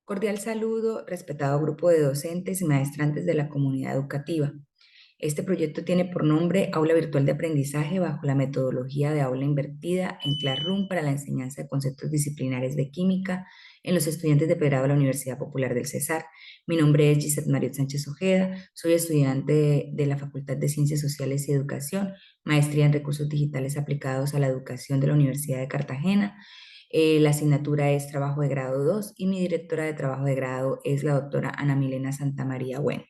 Cordial saludo, respetado grupo de docentes y maestrantes de la comunidad educativa. Este proyecto tiene por nombre Aula Virtual de Aprendizaje bajo la metodología de aula invertida en Classroom para la enseñanza de conceptos disciplinares de química en los estudiantes de pregrado de la Universidad Popular del Cesar. Mi nombre es Gisette Mariot Sánchez Ojeda, soy estudiante de la Facultad de Ciencias Sociales y Educación, maestría en Recursos Digitales aplicados a la educación de la Universidad de Cartagena. La asignatura es Trabajo de Grado 2 y mi directora de Trabajo de Grado es la doctora Ana Milena Santamaría Bueno.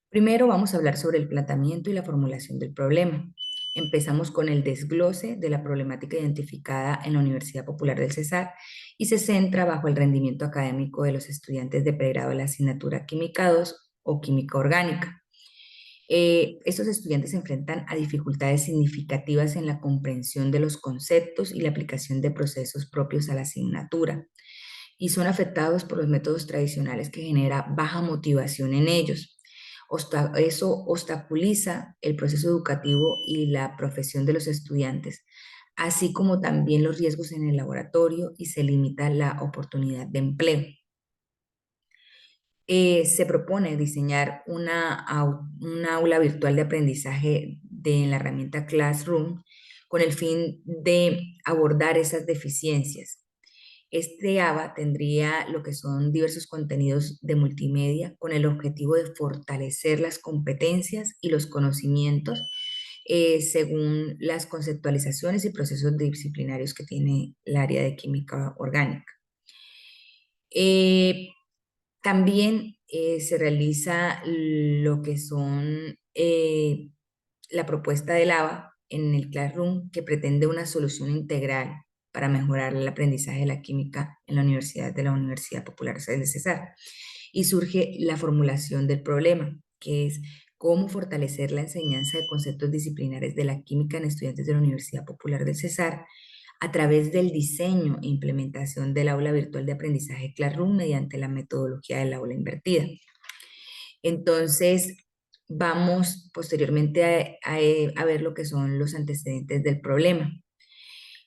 Primero vamos a hablar sobre el planteamiento y la formulación del problema. Empezamos con el desglose de la problemática identificada en la Universidad Popular del Cesar y se centra bajo el rendimiento académico de los estudiantes de pregrado de la asignatura Química 2 o Química Orgánica. Estos estudiantes se enfrentan a dificultades significativas en la comprensión de los conceptos y la aplicación de procesos propios a la asignatura y son afectados por los métodos tradicionales que genera baja motivación en ellos. Eso obstaculiza el proceso educativo y la profesión de los estudiantes, así como también los riesgos en el laboratorio y se limita la oportunidad de empleo. Se propone diseñar una aula virtual de aprendizaje en la herramienta Classroom con el fin de abordar esas deficiencias. Este ABA tendría lo que son diversos contenidos de multimedia con el objetivo de fortalecer las competencias y los conocimientos según las conceptualizaciones y procesos disciplinarios que tiene el área de química orgánica. Eh, También se realiza lo que son la propuesta del ABA en el Classroom que pretende una solución integral para mejorar el aprendizaje de la química en la Universidad Popular de Cesar. Y surge la formulación del problema, que es cómo fortalecer la enseñanza de conceptos disciplinares de la química en estudiantes de la Universidad Popular del Cesar a través del diseño e implementación del aula virtual de aprendizaje Classroom mediante la metodología del aula invertida. Entonces, vamos posteriormente a ver lo que son los antecedentes del problema,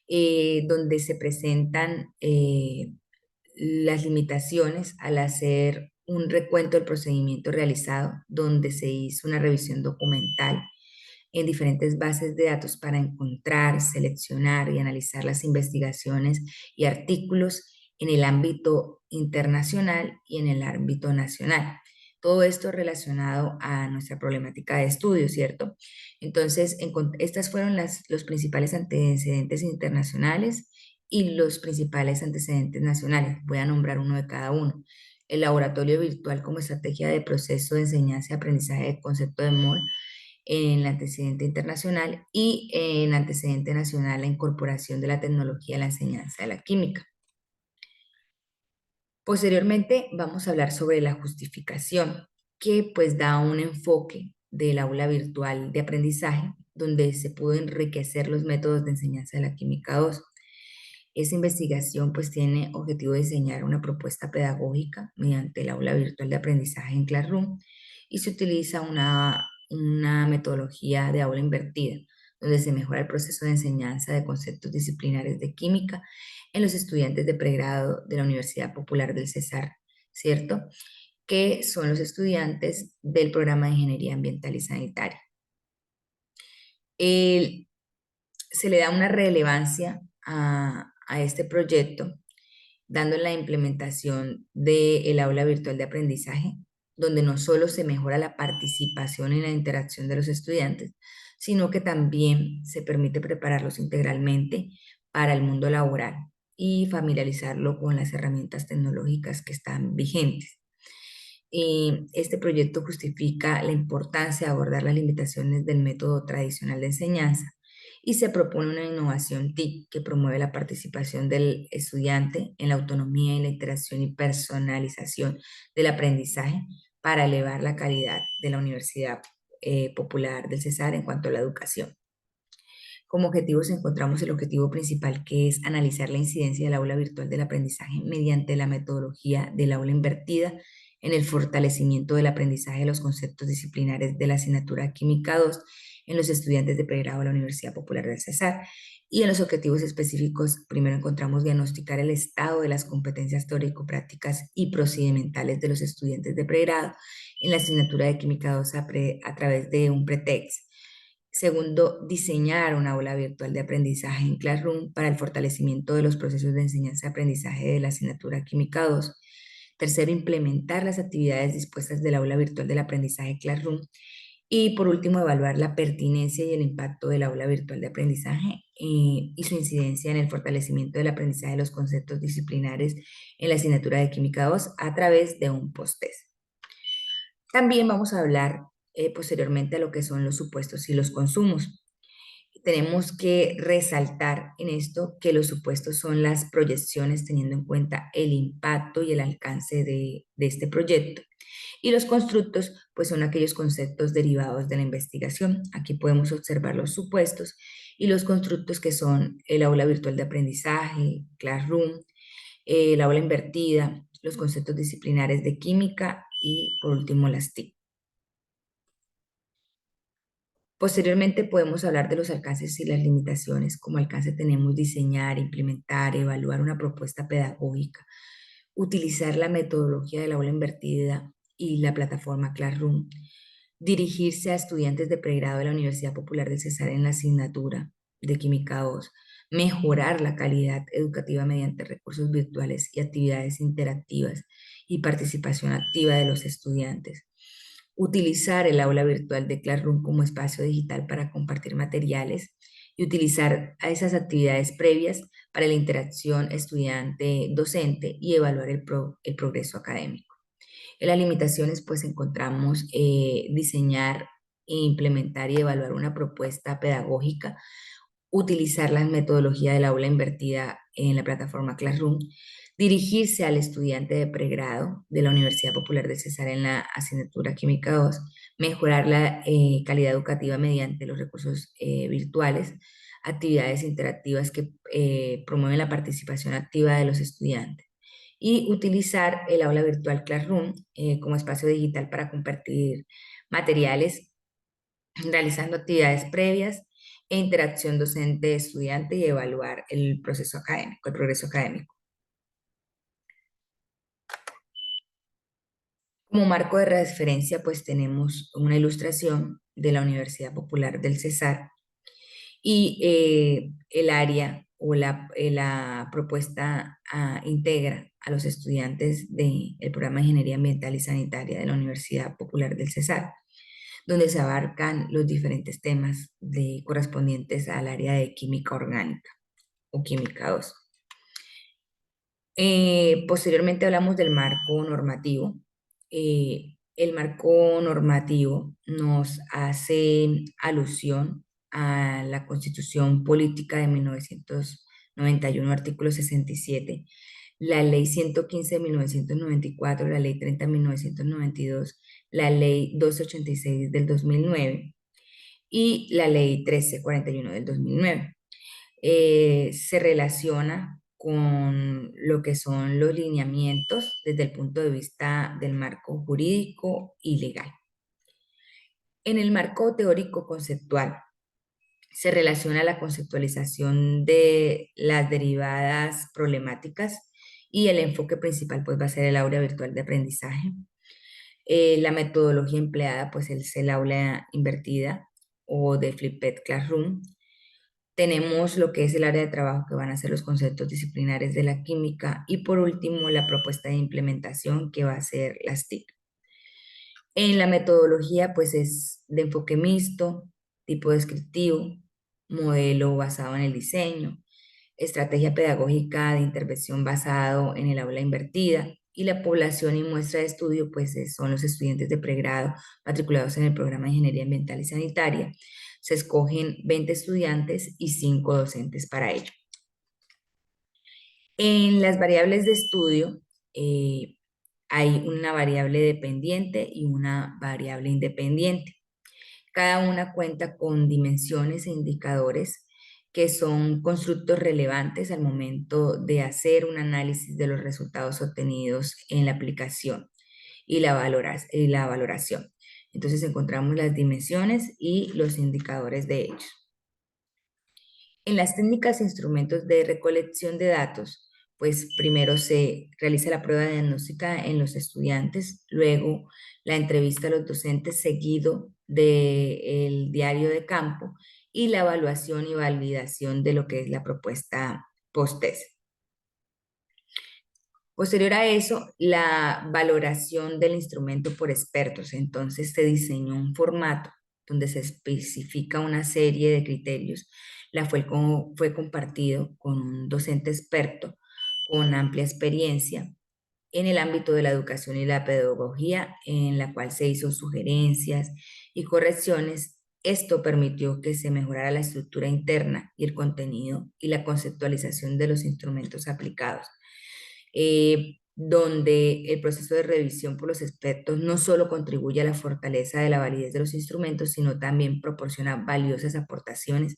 donde se presentan las limitaciones al hacer un recuento del procedimiento realizado, donde se hizo una revisión documental en diferentes bases de datos para encontrar, seleccionar y analizar las investigaciones y artículos en el ámbito internacional y en el ámbito nacional. Todo esto relacionado a nuestra problemática de estudio, ¿cierto? Entonces, estas fueron los principales antecedentes internacionales y los principales antecedentes nacionales. Voy a nombrar uno de cada uno. El laboratorio virtual como estrategia de proceso de enseñanza y aprendizaje de concepto de MOL en el antecedente internacional y en antecedente nacional la incorporación de la tecnología a la enseñanza de la química. Posteriormente vamos a hablar sobre la justificación, que pues da un enfoque del aula virtual de aprendizaje, donde se pudo enriquecer los métodos de enseñanza de la química 2. Esa investigación pues tiene objetivo de diseñar una propuesta pedagógica mediante el aula virtual de aprendizaje en Classroom y se utiliza una metodología de aula invertida, donde se mejora el proceso de enseñanza de conceptos disciplinares de química en los estudiantes de pregrado de la Universidad Popular del Cesar, ¿cierto? Que son los estudiantes del programa de Ingeniería Ambiental y Sanitaria. El- Se le da una relevancia a este proyecto, dando la implementación del aula virtual de aprendizaje, donde no solo se mejora la participación y la interacción de los estudiantes, sino que también se permite prepararlos integralmente para el mundo laboral y familiarizarlo con las herramientas tecnológicas que están vigentes. Este proyecto justifica la importancia de abordar las limitaciones del método tradicional de enseñanza y se propone una innovación TIC que promueve la participación del estudiante en la autonomía y la interacción y personalización del aprendizaje para elevar la calidad de la Universidad Popular del Cesar en cuanto a la educación. Como objetivos encontramos el objetivo principal, que es analizar la incidencia del aula virtual del aprendizaje mediante la metodología del aula invertida en el fortalecimiento del aprendizaje de los conceptos disciplinares de la asignatura Química 2 en los estudiantes de pregrado de la Universidad Popular del Cesar. Y en los objetivos específicos, primero encontramos diagnosticar el estado de las competencias teórico-prácticas y procedimentales de los estudiantes de pregrado en la asignatura de Química 2 a través de un pretext. Segundo, diseñar una aula virtual de aprendizaje en Classroom para el fortalecimiento de los procesos de enseñanza-aprendizaje de la asignatura Química 2. Tercero, implementar las actividades dispuestas del aula virtual del aprendizaje Classroom. Y por último, evaluar la pertinencia y el impacto del aula virtual de aprendizaje y su incidencia en el fortalecimiento del aprendizaje de los conceptos disciplinares en la asignatura de Química 2 a través de un post-test. También vamos a hablar posteriormente a lo que son los supuestos y los consumos. Tenemos que resaltar en esto que los supuestos son las proyecciones teniendo en cuenta el impacto y el alcance de este proyecto. Y los constructos, pues son aquellos conceptos derivados de la investigación. Aquí podemos observar los supuestos y los constructos que son el aula virtual de aprendizaje, Classroom, el aula invertida, los conceptos disciplinares de química y por último las TIC. Posteriormente podemos hablar de los alcances y las limitaciones. Como alcance tenemos diseñar, implementar, evaluar una propuesta pedagógica, utilizar la metodología del aula invertida y la plataforma Classroom, dirigirse a estudiantes de pregrado de la Universidad Popular del Cesar en la asignatura de Química 2, mejorar la calidad educativa mediante recursos virtuales y actividades interactivas y participación activa de los estudiantes, utilizar el aula virtual de Classroom como espacio digital para compartir materiales y utilizar a esas actividades previas para la interacción estudiante-docente y evaluar el progreso académico. En las limitaciones, pues encontramos diseñar e implementar y evaluar una propuesta pedagógica, utilizar la metodología del aula invertida en la plataforma Classroom, dirigirse al estudiante de pregrado de la Universidad Popular del Cesar en la asignatura Química 2, mejorar la calidad educativa mediante los recursos virtuales, actividades interactivas que promueven la participación activa de los estudiantes y utilizar el aula virtual Classroom como espacio digital para compartir materiales, realizando actividades previas e interacción docente-estudiante y evaluar el proceso académico, el progreso académico. Como marco de referencia, pues tenemos una ilustración de la Universidad Popular del Cesar y el área o la propuesta integra a los estudiantes del programa de Ingeniería Ambiental y Sanitaria de la Universidad Popular del Cesar, donde se abarcan los diferentes temas correspondientes al área de química orgánica o química 2. Posteriormente hablamos del marco normativo. El marco normativo nos hace alusión a la Constitución Política de 1991, artículo 67, la Ley 115 de 1994, la Ley 30 de 1992, la Ley 286 del 2009 y la Ley 1341 del 2009. Se relaciona con lo que son los lineamientos desde el punto de vista del marco jurídico y legal. En el marco teórico conceptual se relaciona la conceptualización de las derivadas problemáticas y el enfoque principal pues va a ser el aula virtual de aprendizaje. La metodología empleada pues es el aula invertida o de Flipped Classroom. Tenemos lo que es el área de trabajo que van a ser los conceptos disciplinares de la química y por último la propuesta de implementación que va a ser las TIC. En la metodología pues es de enfoque mixto, tipo descriptivo, modelo basado en el diseño, estrategia pedagógica de intervención basado en el aula invertida y la población y muestra de estudio pues son los estudiantes de pregrado matriculados en el programa de Ingeniería Ambiental y Sanitaria. Se escogen 20 estudiantes y 5 docentes para ello. En las variables de estudio hay una variable dependiente y una variable independiente. Cada una cuenta con dimensiones e indicadores que son constructos relevantes al momento de hacer un análisis de los resultados obtenidos en la aplicación y la valoración. Entonces encontramos las dimensiones y los indicadores de ellos. En las técnicas e instrumentos de recolección de datos, pues primero se realiza la prueba diagnóstica en los estudiantes, luego la entrevista a los docentes seguido del diario de campo y la evaluación y validación de lo que es la propuesta post-test. Posterior a eso, la valoración del instrumento por expertos. Entonces se diseñó un formato donde se especifica una serie de criterios. Fue compartido con un docente experto con amplia experiencia en el ámbito de la educación y la pedagogía, en la cual se hizo sugerencias y correcciones. Esto permitió que se mejorara la estructura interna y el contenido y la conceptualización de los instrumentos aplicados, donde el proceso de revisión por los expertos no solo contribuye a la fortaleza de la validez de los instrumentos, sino también proporciona valiosas aportaciones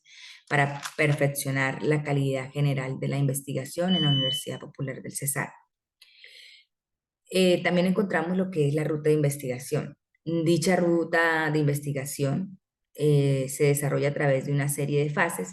para perfeccionar la calidad general de la investigación en la Universidad Popular del Cesar. También encontramos lo que es la ruta de investigación. Dicha ruta de investigación se desarrolla a través de una serie de fases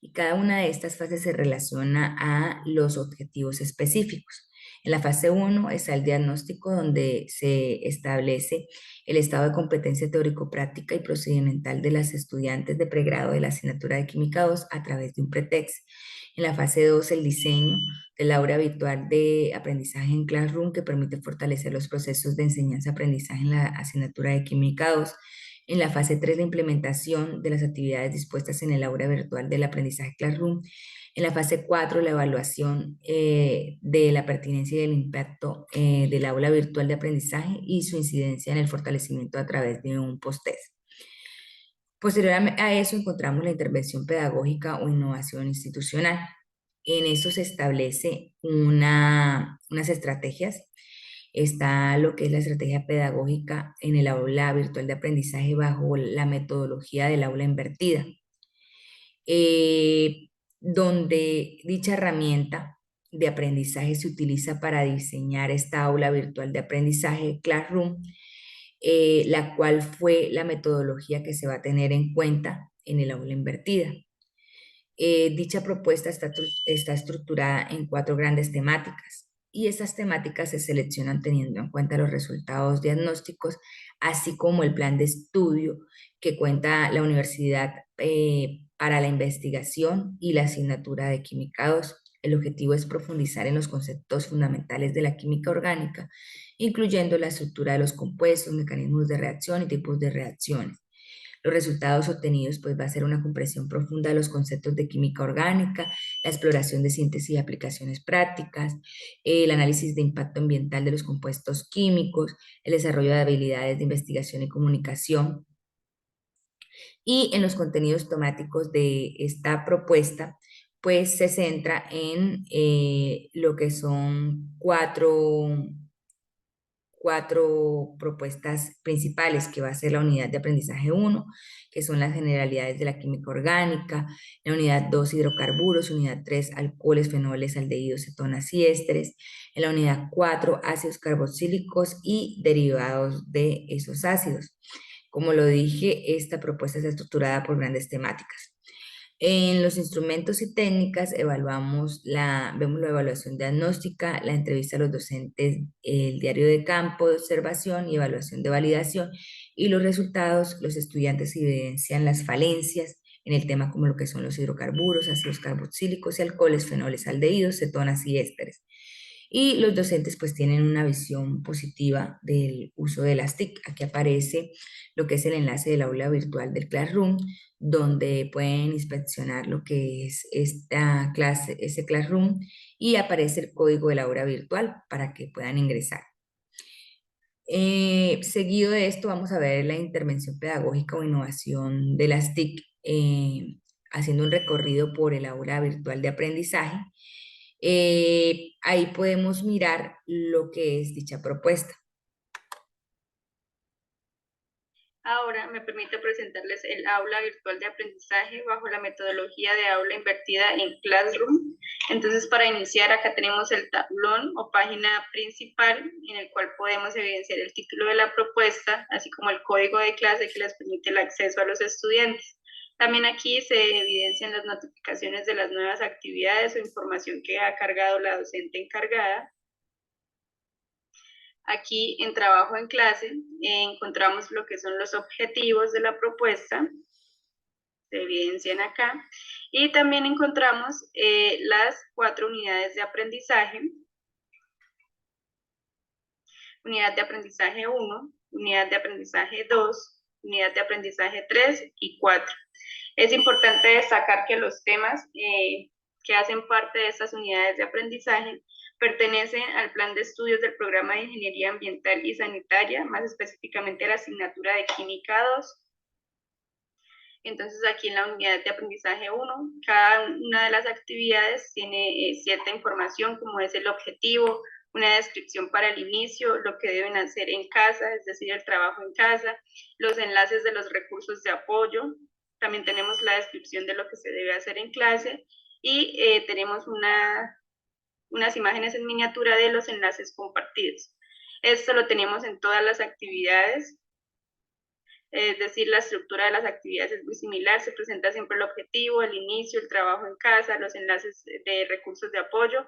y cada una de estas fases se relaciona a los objetivos específicos. En la fase 1 está el diagnóstico, donde se establece el estado de competencia teórico-práctica y procedimental de las estudiantes de pregrado de la asignatura de Química 2 a través de un pretext. En la fase 2, el diseño del aula virtual de aprendizaje en Classroom, que permite fortalecer los procesos de enseñanza-aprendizaje en la asignatura de Química 2. En la fase 3, la implementación de las actividades dispuestas en el aula virtual del aprendizaje Classroom. En la fase 4, la evaluación de la pertinencia y del impacto del aula virtual de aprendizaje y su incidencia en el fortalecimiento a través de un post-test. Posterior a eso encontramos la intervención pedagógica o innovación institucional. En eso se establece unas estrategias. Está lo que es la estrategia pedagógica en el aula virtual de aprendizaje bajo la metodología del aula invertida, donde dicha herramienta de aprendizaje se utiliza para diseñar esta aula virtual de aprendizaje Classroom, la cual fue la metodología que se va a tener en cuenta en el aula invertida. Dicha propuesta está estructurada en 4 grandes temáticas y estas temáticas se seleccionan teniendo en cuenta los resultados diagnósticos, así como el plan de estudio que cuenta la universidad para la investigación y la asignatura de Química 2. El objetivo es profundizar en los conceptos fundamentales de la química orgánica, incluyendo la estructura de los compuestos, mecanismos de reacción y tipos de reacciones. Los resultados obtenidos pues va a ser una comprensión profunda de los conceptos de química orgánica, la exploración de síntesis y aplicaciones prácticas, el análisis de impacto ambiental de los compuestos químicos, el desarrollo de habilidades de investigación y comunicación. Y en los contenidos temáticos de esta propuesta, pues se centra en lo que son cuatro propuestas principales, que va a ser la unidad de aprendizaje 1, que son las generalidades de la química orgánica, la unidad 2, hidrocarburos, unidad 3, alcoholes, fenoles, aldehídos, cetonas y ésteres, en la unidad 4, ácidos carboxílicos y derivados de esos ácidos. Como lo dije, esta propuesta está estructurada por grandes temáticas. En los instrumentos y técnicas vemos la evaluación diagnóstica, la entrevista a los docentes, el diario de campo de observación y evaluación de validación, y los resultados. Los estudiantes evidencian las falencias en el tema, como lo que son los hidrocarburos, ácidos carboxílicos y alcoholes, fenoles, aldehídos, cetonas y ésteres. Y los docentes pues tienen una visión positiva del uso de las TIC. Aquí aparece lo que es el enlace del aula virtual del Classroom, donde pueden inspeccionar lo que es esta clase, ese Classroom, y aparece el código del aula virtual para que puedan ingresar. Seguido de esto vamos a ver la intervención pedagógica o innovación de las TIC, haciendo un recorrido por el aula virtual de aprendizaje. Ahí podemos mirar lo que es dicha propuesta. Ahora me permite presentarles el aula virtual de aprendizaje bajo la metodología de aula invertida en Classroom. Entonces, para iniciar, acá tenemos el tablón o página principal, en el cual podemos evidenciar el título de la propuesta, así como el código de clase que les permite el acceso a los estudiantes. También aquí se evidencian las notificaciones de las nuevas actividades o información que ha cargado la docente encargada. Aquí en trabajo en clase encontramos lo que son los objetivos de la propuesta, se evidencian acá, y también encontramos las 4 unidades de aprendizaje. Unidad de aprendizaje 1, unidad de aprendizaje 2, unidad de aprendizaje 3 y 4. Es importante destacar que los temas que hacen parte de estas unidades de aprendizaje pertenecen al plan de estudios del programa de Ingeniería Ambiental y Sanitaria, más específicamente a la asignatura de Química 2. Entonces aquí en la unidad de aprendizaje 1, cada una de las actividades tiene cierta información, como es el objetivo, una descripción para el inicio, lo que deben hacer en casa, es decir, el trabajo en casa, los enlaces de los recursos de apoyo, también tenemos la descripción de lo que se debe hacer en clase y tenemos unas imágenes en miniatura de los enlaces compartidos. Esto lo tenemos en todas las actividades, es decir, la estructura de las actividades es muy similar, se presenta siempre el objetivo, el inicio, el trabajo en casa, los enlaces de recursos de apoyo,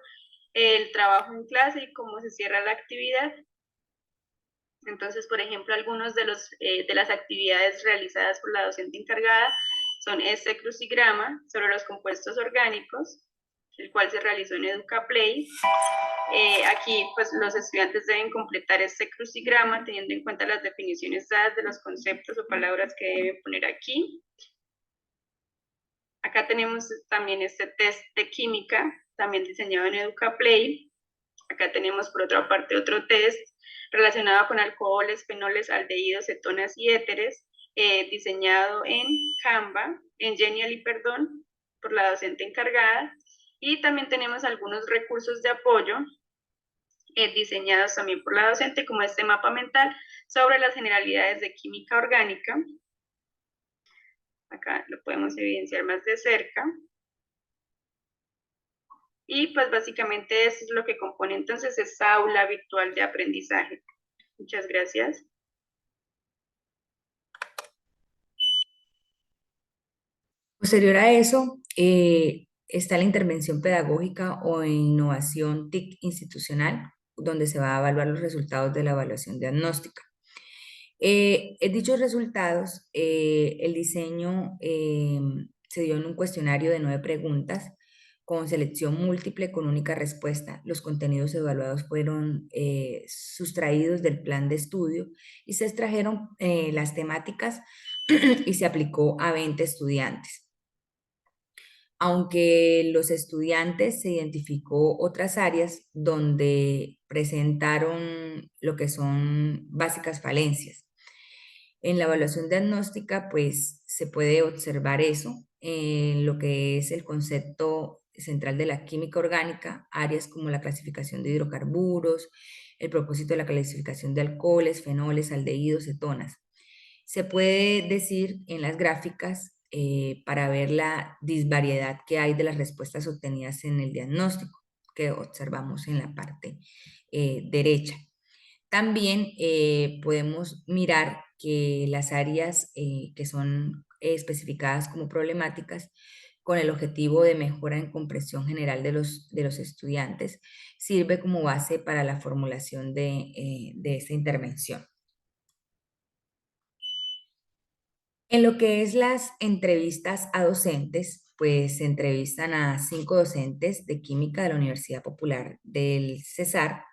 el trabajo en clase y cómo se cierra la actividad. Entonces, por ejemplo, algunos de las actividades realizadas por la docente encargada son este crucigrama sobre los compuestos orgánicos, el cual se realizó en EducaPlay. Aquí, pues, los estudiantes deben completar este crucigrama teniendo en cuenta las definiciones dadas de los conceptos o palabras que deben poner aquí. Acá tenemos también este test de química, también diseñado en EducaPlay. Acá tenemos, por otra parte, otro test relacionado con alcoholes, fenoles, aldehídos, cetonas y éteres, diseñado en Canva, en Genially, perdón, por la docente encargada. Y también tenemos algunos recursos de apoyo diseñados también por la docente, como este mapa mental sobre las generalidades de química orgánica. Acá lo podemos evidenciar más de cerca. Y pues básicamente eso es lo que compone entonces esta aula virtual de aprendizaje. Muchas gracias. Posterior a eso, está la intervención pedagógica o innovación TIC institucional, donde se va a evaluar los resultados de la evaluación diagnóstica. En dichos resultados, el diseño se dio en un cuestionario de 9 preguntas con selección múltiple con única respuesta. Los contenidos evaluados fueron sustraídos del plan de estudio y se extrajeron las temáticas y se aplicó a 20 estudiantes. Aunque los estudiantes se identificó otras áreas donde presentaron lo que son básicas falencias. En la evaluación diagnóstica, pues se puede observar eso, en lo que es el concepto central de la química orgánica, áreas como la clasificación de hidrocarburos, el propósito de la clasificación de alcoholes, fenoles, aldehídos, cetonas. Se puede decir en las gráficas para ver la disvariedad que hay de las respuestas obtenidas en el diagnóstico que observamos en la parte derecha. También podemos mirar que las áreas que son especificadas como problemáticas con el objetivo de mejora en comprensión general de los estudiantes sirve como base para la formulación de esta intervención. En lo que es las entrevistas a docentes, pues se entrevistan a 5 docentes de química de la Universidad Popular del Cesar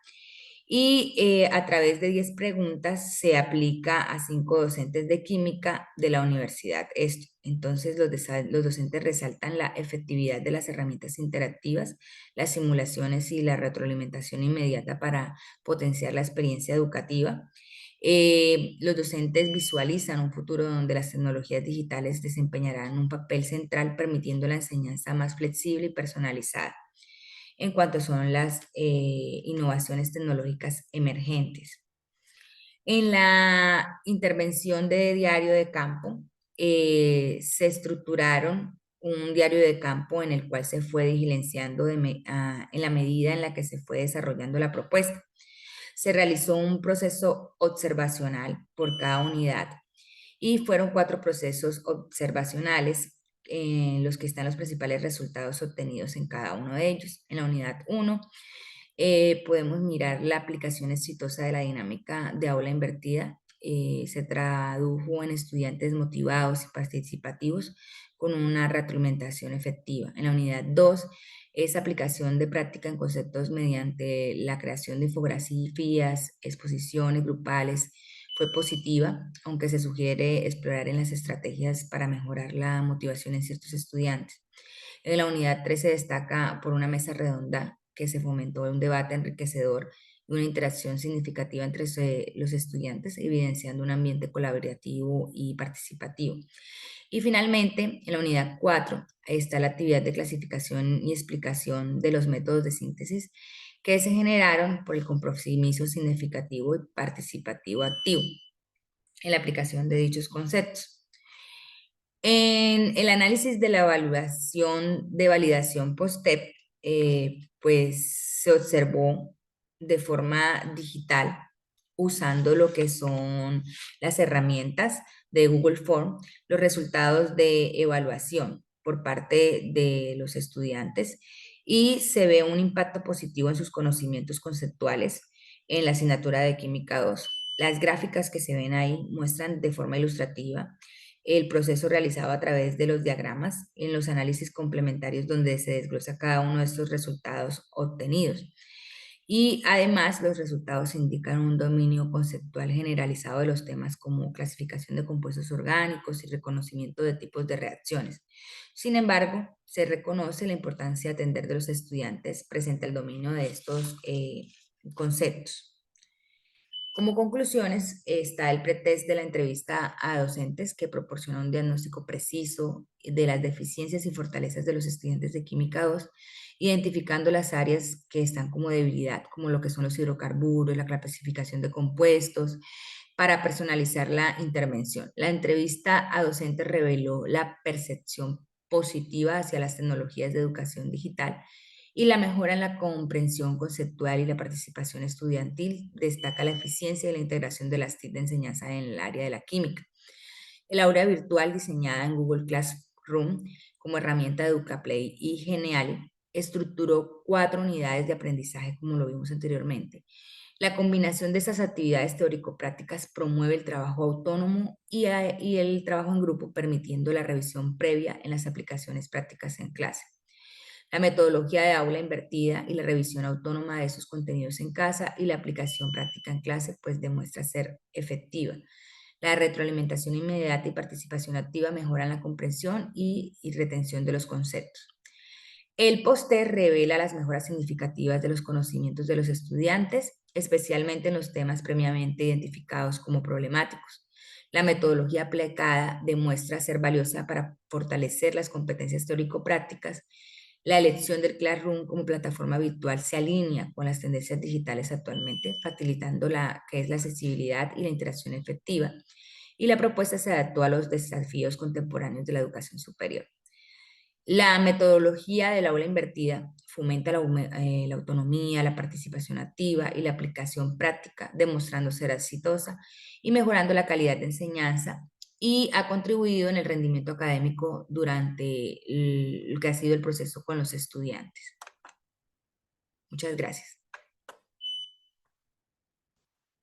y a través de 10 preguntas se aplica a 5 docentes de química de la universidad esto. Entonces los docentes resaltan la efectividad de las herramientas interactivas, las simulaciones y la retroalimentación inmediata para potenciar la experiencia educativa. Los docentes visualizan un futuro donde las tecnologías digitales desempeñarán un papel central permitiendo la enseñanza más flexible y personalizada en cuanto son las innovaciones tecnológicas emergentes. En la intervención de diario de campo, se estructuraron un diario de campo en el cual se fue diligenciando en la medida en la que se fue desarrollando la propuesta. Se realizó un proceso observacional por cada unidad y fueron 4 procesos observacionales en los que están los principales resultados obtenidos en cada uno de ellos. En la unidad 1 podemos mirar la aplicación exitosa de la dinámica de aula invertida. Se tradujo en estudiantes motivados y participativos con una retroalimentación efectiva. En la unidad 2, esa aplicación de práctica en conceptos mediante la creación de infografías, exposiciones grupales, fue positiva, aunque se sugiere explorar en las estrategias para mejorar la motivación en ciertos estudiantes. En la unidad 3 se destaca por una mesa redonda que se fomentó un debate enriquecedor y una interacción significativa entre los estudiantes, evidenciando un ambiente colaborativo y participativo. Y finalmente, en la unidad 4 está la actividad de clasificación y explicación de los métodos de síntesis que se generaron por el compromiso significativo y participativo activo en la aplicación de dichos conceptos. En el análisis de la evaluación de validación post-TEP, pues se observó de forma digital usando lo que son las herramientas de Google Form, los resultados de evaluación por parte de los estudiantes y se ve un impacto positivo en sus conocimientos conceptuales en la asignatura de Química 2. Las gráficas que se ven ahí muestran de forma ilustrativa el proceso realizado a través de los diagramas en los análisis complementarios donde se desglosa cada uno de estos resultados obtenidos. Y además los resultados indican un dominio conceptual generalizado de los temas como clasificación de compuestos orgánicos y reconocimiento de tipos de reacciones. Sin embargo, se reconoce la importancia de atender de los estudiantes presente el dominio de estos conceptos. Como conclusiones, está el pretest de la entrevista a docentes que proporciona un diagnóstico preciso de las deficiencias y fortalezas de los estudiantes de Química 2, identificando las áreas que están como debilidad, como lo que son los hidrocarburos, la clasificación de compuestos, para personalizar la intervención. La entrevista a docentes reveló la percepción positiva hacia las tecnologías de educación digital y la mejora en la comprensión conceptual y la participación estudiantil. Destaca la eficiencia y la integración de las TIC de enseñanza en el área de la química. El aula virtual diseñada en Google Classroom como herramienta de EducaPlay y Geniali estructuró 4 unidades de aprendizaje como lo vimos anteriormente. La combinación de estas actividades teórico-prácticas promueve el trabajo autónomo y el trabajo en grupo, permitiendo la revisión previa en las aplicaciones prácticas en clase. La metodología de aula invertida y la revisión autónoma de esos contenidos en casa y la aplicación práctica en clase pues demuestra ser efectiva. La retroalimentación inmediata y participación activa mejoran la comprensión y retención de los conceptos. El póster revela las mejoras significativas de los conocimientos de los estudiantes, especialmente en los temas previamente identificados como problemáticos. La metodología aplicada demuestra ser valiosa para fortalecer las competencias teórico-prácticas. La elección del Classroom como plataforma virtual se alinea con las tendencias digitales actualmente, facilitando la que es la accesibilidad y la interacción efectiva. Y la propuesta se adaptó a los desafíos contemporáneos de la educación superior. La metodología del aula invertida fomenta la autonomía, la participación activa y la aplicación práctica, demostrando ser exitosa y mejorando la calidad de enseñanza y ha contribuido en el rendimiento académico durante lo que ha sido el proceso con los estudiantes. Muchas gracias.